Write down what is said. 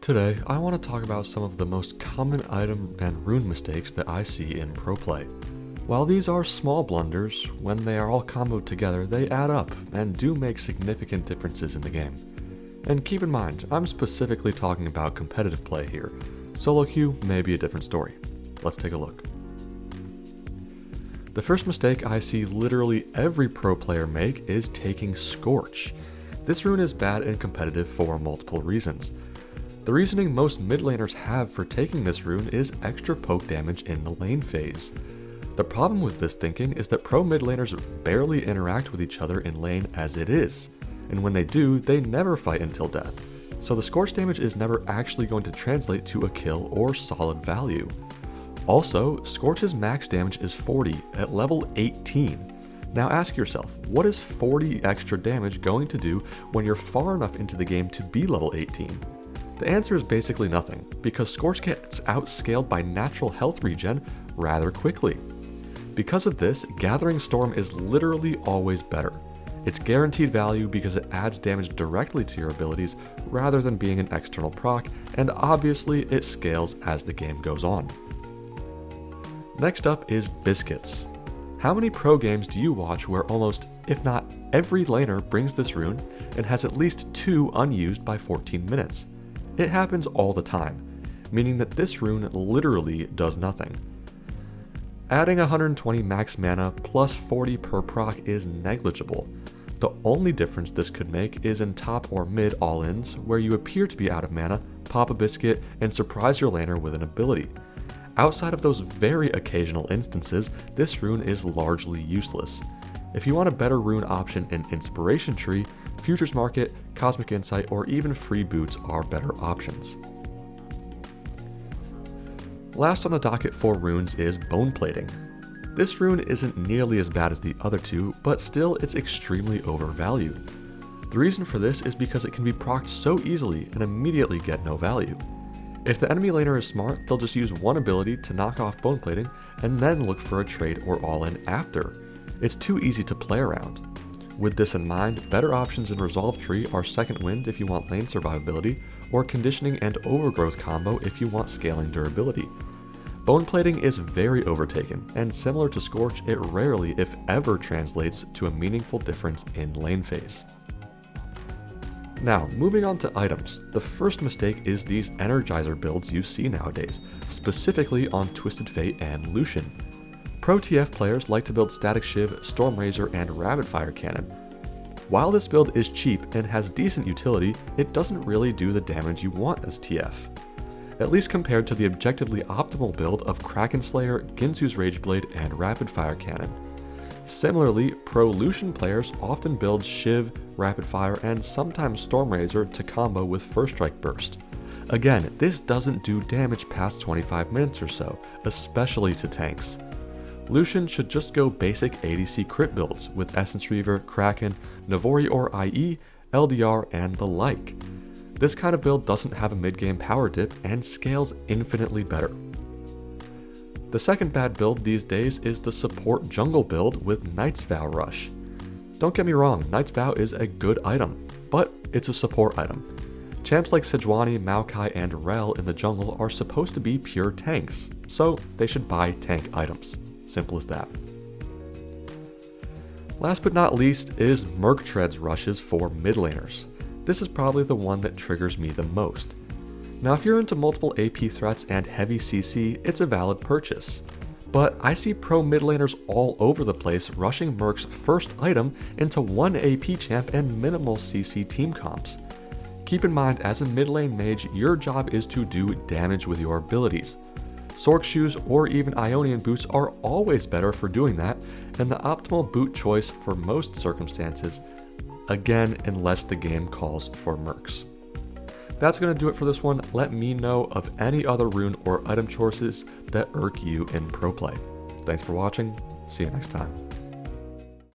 Today, I want to talk about some of the most common item and rune mistakes that I see in pro play. While these are small blunders, when they are all comboed together, they add up and do make significant differences in the game. And keep in mind, I'm specifically talking about competitive play here. Solo queue may be a different story. Let's take a look. The first mistake I see literally every pro player make is taking Scorch. This rune is bad in competitive for multiple reasons. The reasoning most mid laners have for taking this rune is extra poke damage in the lane phase. The problem with this thinking is that pro mid laners barely interact with each other in lane as it is, and when they do, they never fight until death, so the Scorch damage is never actually going to translate to a kill or solid value. Also, Scorch's max damage is 40 at level 18. Now ask yourself, what is 40 extra damage going to do when you're far enough into the game to be level 18? The answer is basically nothing, because Scorch gets outscaled by natural health regen rather quickly. Because of this, Gathering Storm is literally always better. It's guaranteed value because it adds damage directly to your abilities rather than being an external proc, and obviously it scales as the game goes on. Next up is Biscuits. How many pro games do you watch where almost, if not every laner brings this rune and has at least 2 unused by 14 minutes? It happens all the time, meaning that this rune literally does nothing. Adding 120 max mana plus 40 per proc is negligible. The only difference this could make is in top or mid all-ins, where you appear to be out of mana, pop a biscuit, and surprise your laner with an ability. Outside of those very occasional instances, this rune is largely useless. If you want a better rune option in Inspiration Tree, Futures Market, Cosmic Insight, or even free boots are better options. Last on the docket for runes is Bone Plating. This rune isn't nearly as bad as the other two, but still it's extremely overvalued. The reason for this is because it can be procced so easily and immediately get no value. If the enemy laner is smart, they'll just use one ability to knock off Bone Plating and then look for a trade or all-in after. It's too easy to play around. With this in mind, better options in Resolve Tree are Second Wind if you want lane survivability, or Conditioning and Overgrowth combo if you want scaling durability. Bone Plating is very overtaken, and similar to Scorch, it rarely, if ever, translates to a meaningful difference in lane phase. Now, moving on to items, the first mistake is these Energizer builds you see nowadays, specifically on Twisted Fate and Lucian. Pro TF players like to build Static Shiv, Storm Razor, and Rapid Fire Cannon. While this build is cheap and has decent utility, it doesn't really do the damage you want as TF. At least compared to the objectively optimal build of Kraken Slayer, Ginsu's Rageblade, and Rapid Fire Cannon. Similarly, pro Lucian players often build Shiv, Rapid Fire, and sometimes Storm Razor to combo with First Strike Burst. Again, this doesn't do damage past 25 minutes or so, especially to tanks. Lucian should just go basic ADC crit builds with Essence Reaver, Kraken, Navori or IE, LDR, and the like. This kind of build doesn't have a mid-game power dip and scales infinitely better. The second bad build these days is the support jungle build with Knight's Vow Rush. Don't get me wrong, Knight's Vow is a good item, but it's a support item. Champs like Sejuani, Maokai, and Rel in the jungle are supposed to be pure tanks, so they should buy tank items. Simple as that. Last but not least is Merc Treads rushes for mid laners. This is probably the one that triggers me the most. Now if you're into multiple AP threats and heavy CC, it's a valid purchase. But I see pro mid laners all over the place rushing Merc's first item into 1 AP champ and minimal CC team comps. Keep in mind, as a mid lane mage, your job is to do damage with your abilities. Sorc shoes or even Ionian boots are always better for doing that, and the optimal boot choice for most circumstances, again unless the game calls for mercs. That's going to do it for this one. Let me know of any other rune or item choices that irk you in pro play. Thanks for watching, see you next time.